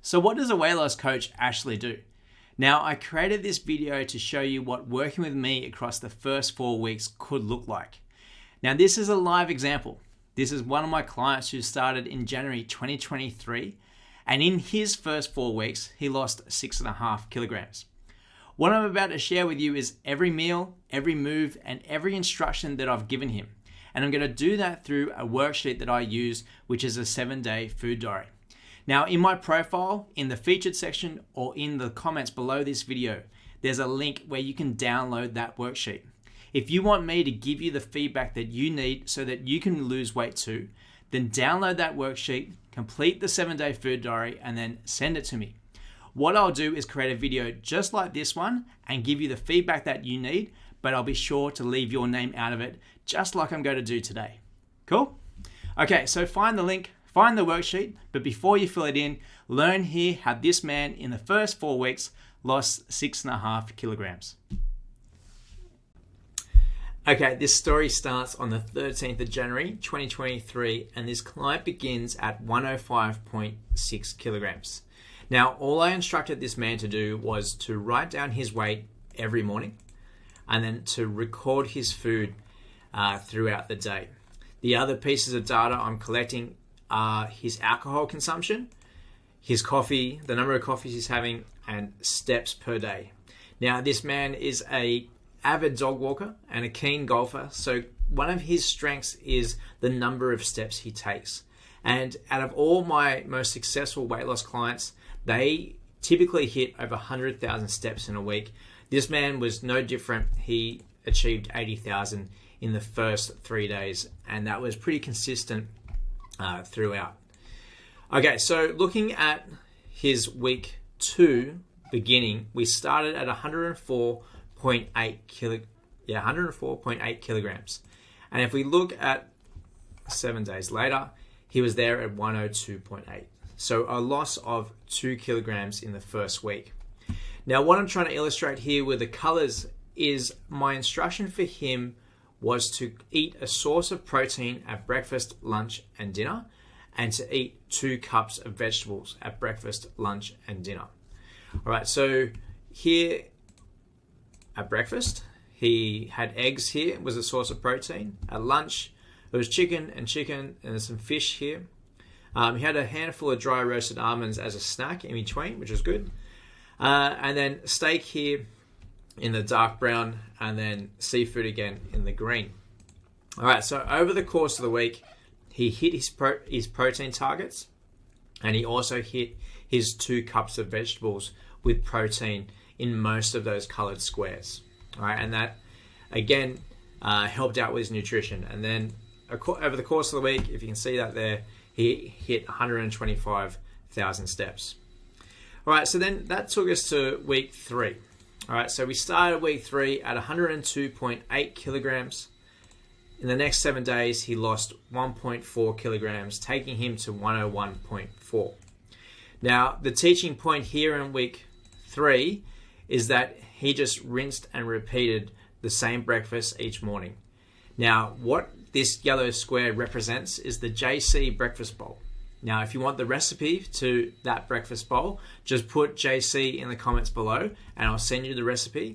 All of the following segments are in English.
So what does a weight loss coach actually do? Now, I created this video to show you what working with me across the first 4 weeks could look like. Now, this is a live example. This is one of my clients who started in January 2023, and in his first 4 weeks, he lost 6.5 kilograms. What I'm about to share with you is every meal, every move, and every instruction that I've given him. And I'm going to do that through a worksheet that I use, which is a 7-day food diary. Now, in my profile, in the featured section, or in the comments below this video, there's a link where you can download that worksheet. If you want me to give you the feedback that you need so that you can lose weight too, then download that worksheet, complete the 7-day food diary, and then send it to me. What I'll do is create a video just like this one and give you the feedback that you need, but I'll be sure to leave your name out of it, just like I'm going to do today. Cool? Okay, so find the link, find the worksheet, but before you fill it in, learn here how this man in the first 4 weeks lost 6.5 kilograms. Okay, this story starts on the 13th of January 2023, and this client begins at 105.6 kilograms. Now, all I instructed this man to do was to write down his weight every morning and then to record his food throughout the day. The other pieces of data I'm collecting are his alcohol consumption, his coffee, the number of coffees he's having, and steps per day. Now, this man is an avid dog walker and a keen golfer, so one of his strengths is the number of steps he takes. And out of all my most successful weight loss clients, they typically hit over 100,000 steps in a week. This man was no different. He achieved 80,000 in the first 3 days, and that was pretty consistent throughout. Okay, so looking at his week 2 beginning, we started at 104.8 kilograms. And if we look at 7 days later, he was there at 102.8. So a loss of 2 kilograms in the first week. Now, what I'm trying to illustrate here with the colors is my instruction for him was to eat a source of protein at breakfast, lunch, and dinner, and to eat 2 cups of vegetables at breakfast, lunch, and dinner. All right, so here at breakfast, he had eggs here, was a source of protein. At lunch, it was chicken, and there's some fish here. He had a handful of dry roasted almonds as a snack in between, which was good. And then steak here in the dark brown, and then seafood again in the green. All right, so over the course of the week, he hit his protein targets, and he also hit his 2 cups of vegetables with protein in most of those colored squares. All right, and that, again, helped out with his nutrition. And then over the course of the week, if you can see that there, he hit 125,000 steps. All right, so then that took us to week 3. All right, so we started week 3 at 102.8 kilograms. In the next 7 days, he lost 1.4 kilograms, taking him to 101.4. Now, the teaching point here in week 3 is that he just rinsed and repeated the same breakfast each morning. Now, what this yellow square represents is the JC breakfast bowl. Now, if you want the recipe to that breakfast bowl, just put JC in the comments below and I'll send you the recipe.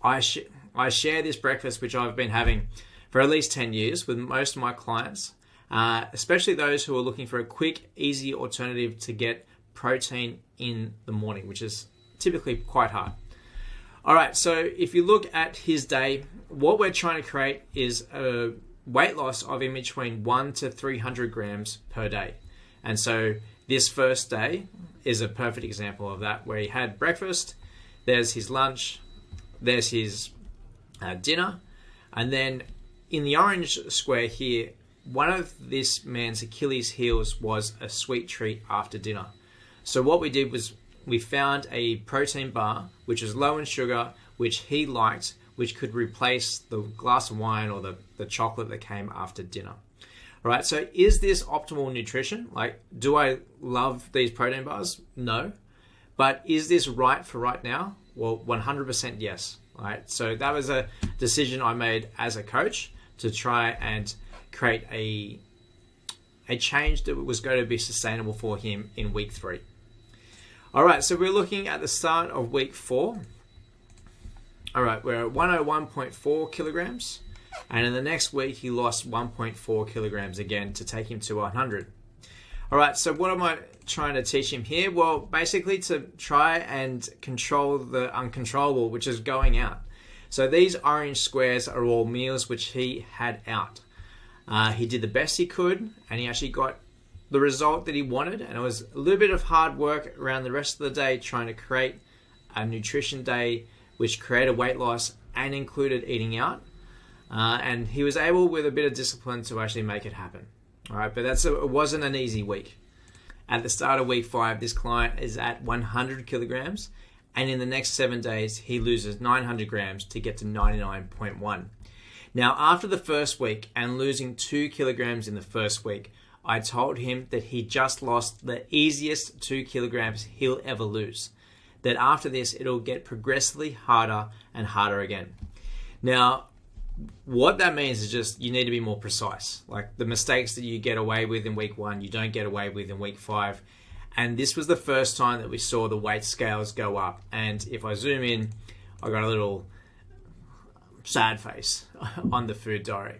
I share this breakfast, which I've been having for at least 10 years with most of my clients, especially those who are looking for a quick, easy alternative to get protein in the morning, which is typically quite hard. All right, so if you look at his day, what we're trying to create is a weight loss of in between 1 to 300 grams per day. And so this first day is a perfect example of that, where he had breakfast, there's his lunch, there's his dinner, and then in the orange square here, one of this man's Achilles heels was a sweet treat after dinner. So what we did was we found a protein bar, which is low in sugar, which he liked, which could replace the glass of wine or the chocolate that came after dinner. All right, so is this optimal nutrition? Like, do I love these protein bars? No. But is this right for right now? Well, 100% yes. All right, so that was a decision I made as a coach to try and create a change that was going to be sustainable for him in week 3. All right, so we're looking at the start of week 4. All right, we're at 101.4 kilograms. And in the next week, he lost 1.4 kilograms again to take him to 100. All right, so what am I trying to teach him here? Well, basically to try and control the uncontrollable, which is going out. So these orange squares are all meals which he had out. He did the best he could, and he actually got the result that he wanted. And it was a little bit of hard work around the rest of the day trying to create a nutrition day which created weight loss and included eating out. And he was able, with a bit of discipline, to actually make it happen. All right, but it wasn't an easy week. At the start of week 5, this client is at 100 kilograms, and in the next 7 days, he loses 900 grams to get to 99.1. Now, after the first week and losing 2 kilograms in the first week, I told him that he just lost the easiest 2 kilograms he'll ever lose. That after this, it'll get progressively harder and harder again. Now, what that means is just you need to be more precise. Like the mistakes that you get away with in week 1, you don't get away with in week 5. And this was the first time that we saw the weight scales go up. And if I zoom in, I got a little sad face on the food diary.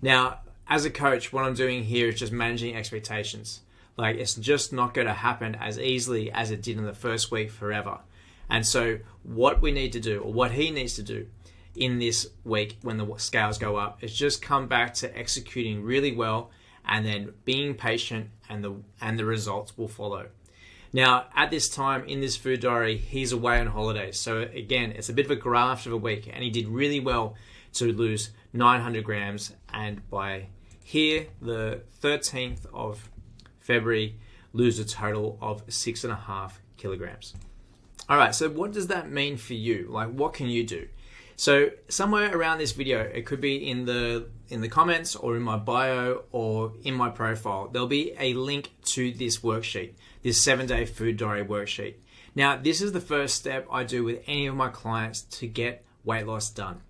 Now, as a coach, what I'm doing here is just managing expectations. Like it's just not going to happen as easily as it did in the first week forever. And so what we need to do, or what he needs to do, in this week when the scales go up is just come back to executing really well and then being patient, and the results will follow. Now, at this time in this food diary, he's away on holidays. So again, it's a bit of a graft of a week, and he did really well to lose 900 grams. And by here, the 13th of February, lose a total of 6.5 kilograms. All right, so what does that mean for you? Like, what can you do? So somewhere around this video, it could be in the comments or in my bio or in my profile, there'll be a link to this worksheet, this 7-day food diary worksheet. Now, this is the first step I do with any of my clients to get weight loss done.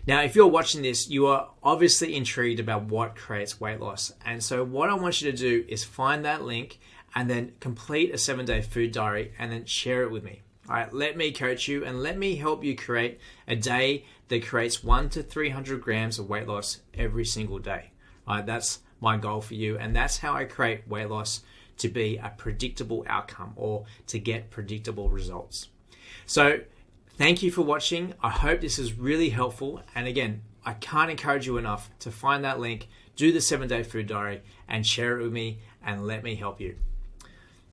Now, if you're watching this, you are obviously intrigued about what creates weight loss. And so what I want you to do is find that link and then complete a 7-day food diary and then share it with me. All right, let me coach you and let me help you create a day that creates 100 to 300 grams of weight loss every single day. All right, that's my goal for you, and that's how I create weight loss to be a predictable outcome or to get predictable results. So thank you for watching. I hope this is really helpful. And again, I can't encourage you enough to find that link, do the 7-day food diary, and share it with me and let me help you.